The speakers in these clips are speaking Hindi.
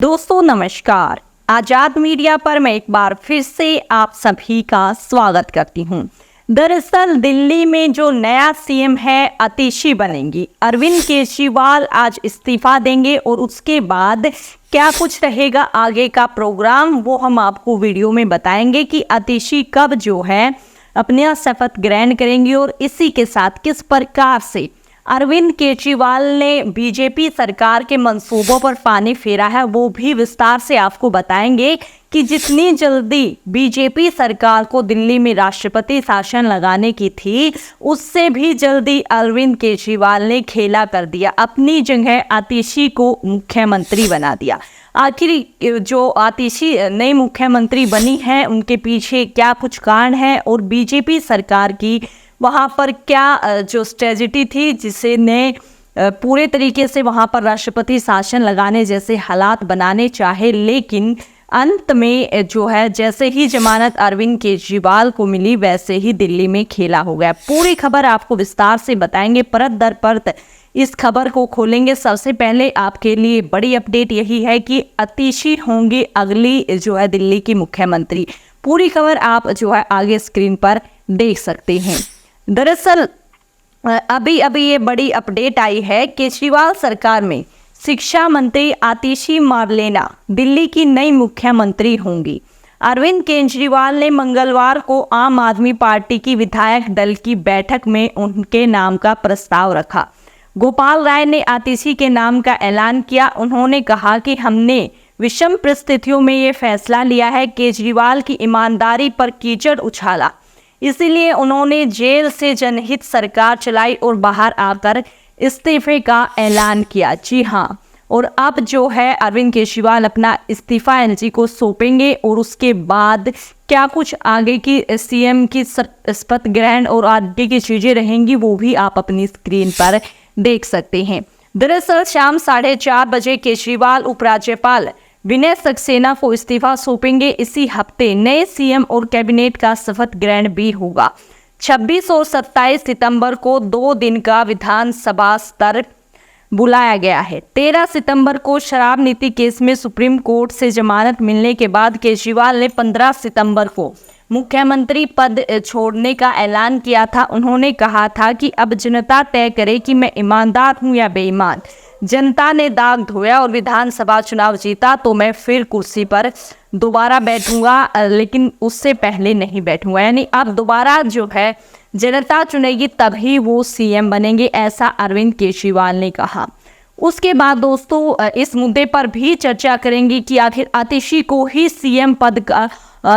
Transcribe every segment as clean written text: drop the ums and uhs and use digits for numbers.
दोस्तों नमस्कार। आजाद मीडिया पर मैं एक बार फिर से आप सभी का स्वागत करती हूं। दरअसल दिल्ली में जो नया सीएम है आतिशी बनेंगी। अरविंद केजरीवाल आज इस्तीफा देंगे और उसके बाद क्या कुछ रहेगा आगे का प्रोग्राम वो हम आपको वीडियो में बताएंगे कि आतिशी कब जो है अपना शपथ ग्रहण करेंगी और इसी के साथ किस प्रकार से अरविंद केजरीवाल ने बीजेपी सरकार के मंसूबों पर पानी फेरा है वो भी विस्तार से आपको बताएंगे कि जितनी जल्दी बीजेपी सरकार को दिल्ली में राष्ट्रपति शासन लगाने की थी उससे भी जल्दी अरविंद केजरीवाल ने खेला कर दिया, अपनी जगह आतिशी को मुख्यमंत्री बना दिया। आखिर जो आतिशी नई मुख्यमंत्री बनी है उनके पीछे क्या कुछ कारण है और बीजेपी सरकार की वहाँ पर क्या जो स्ट्रेटजी थी जिसे ने पूरे तरीके से वहाँ पर राष्ट्रपति शासन लगाने जैसे हालात बनाने चाहे, लेकिन अंत में जो है जैसे ही जमानत अरविंद केजरीवाल को मिली वैसे ही दिल्ली में खेला हो गया। पूरी खबर आपको विस्तार से बताएंगे, परत दर परत इस खबर को खोलेंगे। सबसे पहले आपके लिए बड़ी अपडेट यही है कि आतिशी होंगी अगली जो है दिल्ली की मुख्यमंत्री। पूरी खबर आप जो है आगे स्क्रीन पर देख सकते हैं। दरअसल अभी ये बड़ी अपडेट आई है, केजरीवाल सरकार में शिक्षा मंत्री आतिशी मार्लेना दिल्ली की नई मुख्यमंत्री होंगी। अरविंद केजरीवाल ने मंगलवार को आम आदमी पार्टी की विधायक दल की बैठक में उनके नाम का प्रस्ताव रखा। गोपाल राय ने आतिशी के नाम का ऐलान किया। उन्होंने कहा कि हमने विषम परिस्थितियों में ये फैसला लिया है, केजरीवाल की ईमानदारी पर कीचड़ उछाला, इसीलिए उन्होंने जेल से जनहित सरकार चलाई और बाहर आकर इस्तीफे का ऐलान किया। जी हाँ, और अब जो है अरविंद केजरीवाल अपना इस्तीफा एनजी को सौंपेंगे और उसके बाद क्या कुछ आगे की सीएम की शपथ ग्रहण और आगे की चीज़ें रहेंगी वो भी आप अपनी स्क्रीन पर देख सकते हैं। दरअसल शाम 4:30 बजे केजरीवाल उपराज्यपाल विनय सक्सेना को इस्तीफा सौंपेंगे। इसी हफ्ते नए सीएम और कैबिनेट का शपथ ग्रहण भी होगा। 26 और 27 सितंबर को 2 दिन का विधानसभा सत्र बुलाया गया है। 13 सितंबर को शराब नीति केस में सुप्रीम कोर्ट से जमानत मिलने के बाद केजरीवाल ने 15 सितंबर को मुख्यमंत्री पद छोड़ने का ऐलान किया था। उन्होंने कहा था कि अब जनता तय करे कि मैं ईमानदार हूं या बेईमान। जनता ने दाग धोया और विधानसभा चुनाव जीता तो मैं फिर कुर्सी पर दोबारा बैठूंगा, लेकिन उससे पहले नहीं बैठूंगा। यानी अब दोबारा जो है जनता चुनेगी तभी वो सीएम बनेंगे, ऐसा अरविंद केजरीवाल ने कहा। उसके बाद दोस्तों इस मुद्दे पर भी चर्चा करेंगे कि आखिर आतिशी को ही सीएम पद का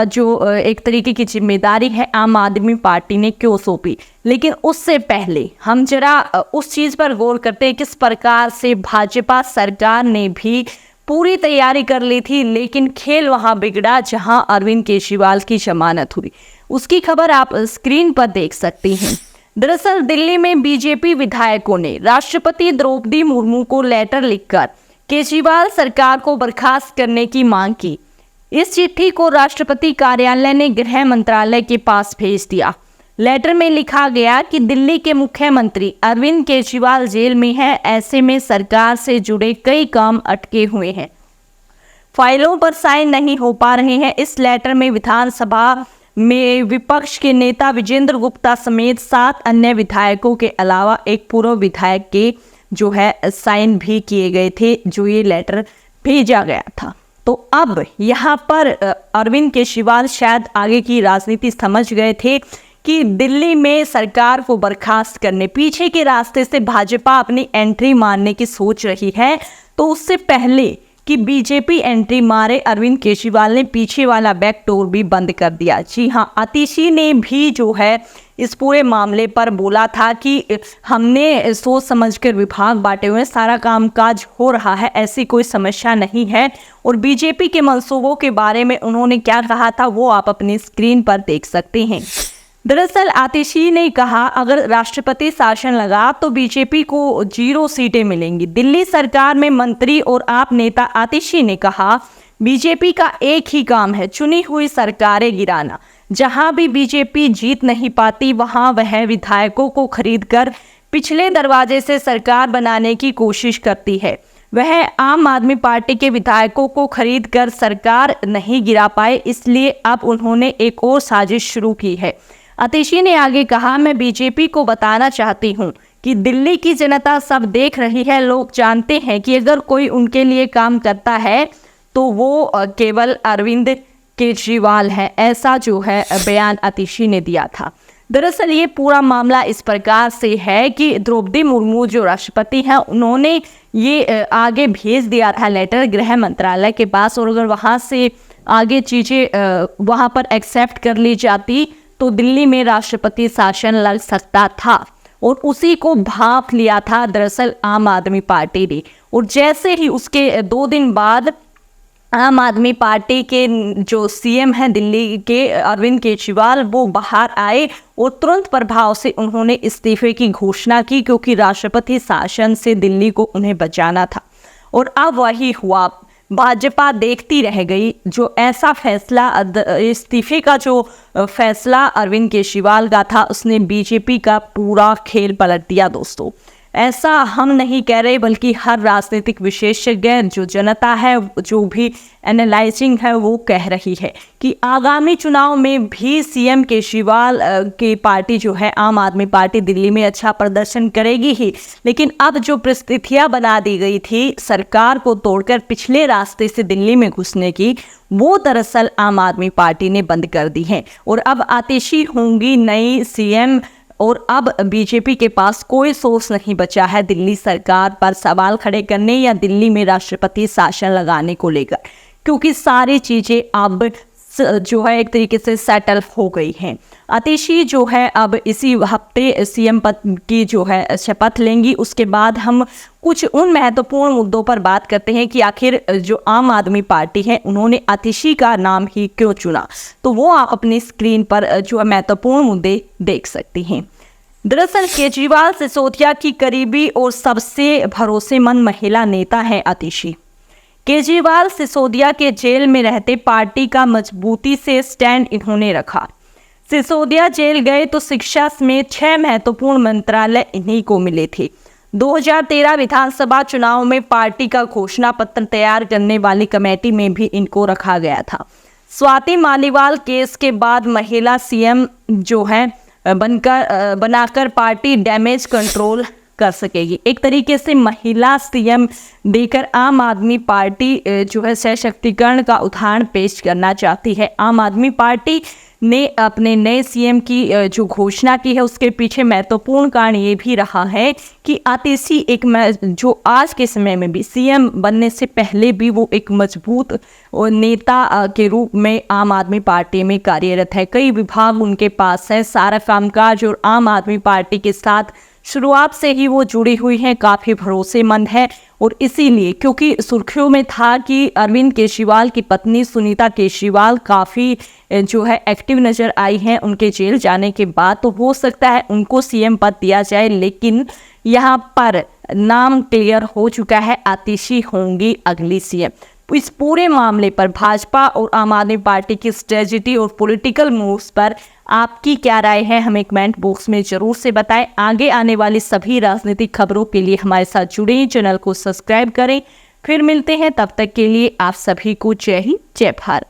जो एक तरीके की जिम्मेदारी है आम आदमी पार्टी ने क्यों सौंपी। लेकिन उससे पहले हम जरा उस चीज़ पर गौर करते हैं किस प्रकार से भाजपा सरकार ने भी पूरी तैयारी कर ली थी, लेकिन खेल वहां बिगड़ा जहां अरविंद केजरीवाल की जमानत हुई। उसकी खबर आप स्क्रीन पर देख सकते हैं। दरअसल दिल्ली में बीजेपी विधायकों ने राष्ट्रपति द्रौपदी मुर्मू को लेटर लिखकर केजरीवाल सरकार को बर्खास्त करने की मांग की। इस चिट्ठी को राष्ट्रपति कार्यालय ने गृह मंत्रालय के पास भेज दिया। लेटर में लिखा गया कि दिल्ली के मुख्यमंत्री अरविंद केजरीवाल जेल में हैं, ऐसे में सरकार से जुड़े कई काम अटके हुए हैं, फाइलों पर साइन नहीं हो पा रहे हैं। इस लेटर में विधानसभा में विपक्ष के नेता विजेंद्र गुप्ता समेत 7 अन्य विधायकों के अलावा एक पूर्व विधायक के जो है साइन भी किए गए थे, जो ये लेटर भेजा गया था। तो अब यहाँ पर अरविंद केजरीवाल शायद आगे की राजनीति समझ गए थे कि दिल्ली में सरकार को बर्खास्त करने पीछे के रास्ते से भाजपा अपनी एंट्री मारने की सोच रही है। तो उससे पहले कि बीजेपी एंट्री मारे अरविंद केजरीवाल ने पीछे वाला बैक डोर भी बंद कर दिया। जी हाँ, आतिशी ने भी जो है इस पूरे मामले पर बोला था कि हमने सोच समझकर विभाग बांटे हुए, सारा कामकाज हो रहा है, ऐसी कोई समस्या नहीं है। और बीजेपी के मंसूबों के बारे में उन्होंने क्या कहा था वो आप अपनी स्क्रीन पर देख सकते हैं। दरअसल आतिशी ने कहा अगर राष्ट्रपति शासन लगा तो बीजेपी को 0 सीटें मिलेंगी। दिल्ली सरकार में मंत्री और आप नेता आतिशी ने कहा बीजेपी का एक ही काम है, चुनी हुई सरकारें गिराना। जहां भी बीजेपी जीत नहीं पाती वहां वह विधायकों को खरीदकर पिछले दरवाजे से सरकार बनाने की कोशिश करती है। वह आम आदमी पार्टी के विधायकों को खरीद कर सरकार नहीं गिरा पाए, इसलिए अब उन्होंने एक और साजिश शुरू की है। आतिशी ने आगे कहा, मैं बीजेपी को बताना चाहती हूँ कि दिल्ली की जनता सब देख रही है। लोग जानते हैं कि अगर कोई उनके लिए काम करता है तो वो केवल अरविंद केजरीवाल है। ऐसा जो है बयान आतिशी ने दिया था। दरअसल ये पूरा मामला इस प्रकार से है कि द्रौपदी मुर्मू जो राष्ट्रपति हैं, उन्होंने ये आगे भेज दिया था लेटर गृह मंत्रालय के पास, और अगर वहाँ से आगे चीज़ें वहाँ पर एक्सेप्ट कर ली जाती तो दिल्ली में राष्ट्रपति शासन लग सकता था, और उसी को भांप लिया था दरअसल आम आदमी पार्टी ने। और जैसे ही उसके 2 दिन बाद आम आदमी पार्टी के जो सीएम हैं दिल्ली के अरविंद केजरीवाल, वो बाहर आए और तुरंत प्रभाव से उन्होंने इस्तीफे की घोषणा की, क्योंकि राष्ट्रपति शासन से दिल्ली को उन्हें बचाना था। और अब वही हुआ, भाजपा देखती रह गई। जो ऐसा फैसला, इस्तीफे का जो फैसला अरविंद केजरीवाल का था, उसने बीजेपी का पूरा खेल पलट दिया दोस्तों। ऐसा हम नहीं कह रहे, बल्कि हर राजनीतिक विशेषज्ञ, जो जनता है, जो भी एनालाइजिंग है, वो कह रही है कि आगामी चुनाव में भी सीएम केजरीवाल की पार्टी जो है आम आदमी पार्टी दिल्ली में अच्छा प्रदर्शन करेगी ही। लेकिन अब जो परिस्थितियां बना दी गई थी सरकार को तोड़कर पिछले रास्ते से दिल्ली में घुसने की, वो दरअसल आम आदमी पार्टी ने बंद कर दी है। और अब आतिशी होंगी नई सीएम, और अब बीजेपी के पास कोई सोर्स नहीं बचा है दिल्ली सरकार पर सवाल खड़े करने या दिल्ली में राष्ट्रपति शासन लगाने को लेकर, क्योंकि सारी चीज़ें अब जो है एक तरीके से सेटल हो गई हैं। आतिशी जो है अब इसी हफ्ते सीएम पद की जो है शपथ लेंगी। उसके बाद हम कुछ उन महत्वपूर्ण मुद्दों पर बात करते हैं कि आखिर जो आम आदमी पार्टी है उन्होंने आतिशी का नाम ही क्यों चुना, तो वो आप अपनी स्क्रीन पर जो महत्वपूर्ण मुद्दे देख सकती हैं। दरअसल केजरीवाल सिसोदिया की करीबी और सबसे भरोसेमंद महिला नेता है आतिशी। केजरीवाल सिसोदिया के जेल में रहते पार्टी का मजबूती से स्टैंड इन्होंने रखा। सिसोदिया जेल गए तो शिक्षा समेत 6 महत्वपूर्ण मंत्रालय इन्हीं को मिले थे। 2013 विधानसभा चुनाव में पार्टी का घोषणा पत्र तैयार करने वाली कमेटी में भी इनको रखा गया था। स्वाति मालीवाल केस के बाद महिला सीएम जो है बनाकर पार्टी डैमेज कंट्रोल कर सकेगी। एक तरीके से महिला सीएम देकर आम आदमी पार्टी जो है सशक्तिकरण का उदाहरण पेश करना चाहती है। आम आदमी पार्टी ने अपने नए सीएम की जो घोषणा की है, उसके पीछे महत्वपूर्ण कारण ये भी रहा है कि आतिशी एक जो आज के समय में भी सीएम बनने से पहले भी वो एक मजबूत नेता के रूप में आम आदमी पार्टी में कार्यरत है। कई विभाग उनके पास है, सारा कामकाज और आम आदमी पार्टी के साथ शुरुआत से ही वो जुड़ी हुई हैं, काफ़ी भरोसेमंद है। और इसीलिए क्योंकि सुर्खियों में था कि अरविंद केजरीवाल की पत्नी सुनीता केजरीवाल काफ़ी जो है एक्टिव नज़र आई हैं उनके जेल जाने के बाद, तो हो सकता है उनको सीएम पद दिया जाए। लेकिन यहाँ पर नाम क्लियर हो चुका है, आतिशी होंगी अगली सीएम। इस पूरे मामले पर भाजपा और आम आदमी पार्टी की स्ट्रेटजी और पॉलिटिकल मूव्स पर आपकी क्या राय है, हमें कमेंट बॉक्स में जरूर से बताएं। आगे आने वाली सभी राजनीतिक खबरों के लिए हमारे साथ जुड़ें, चैनल को सब्सक्राइब करें। फिर मिलते हैं, तब तक के लिए आप सभी को जय हिंद, जय भारत।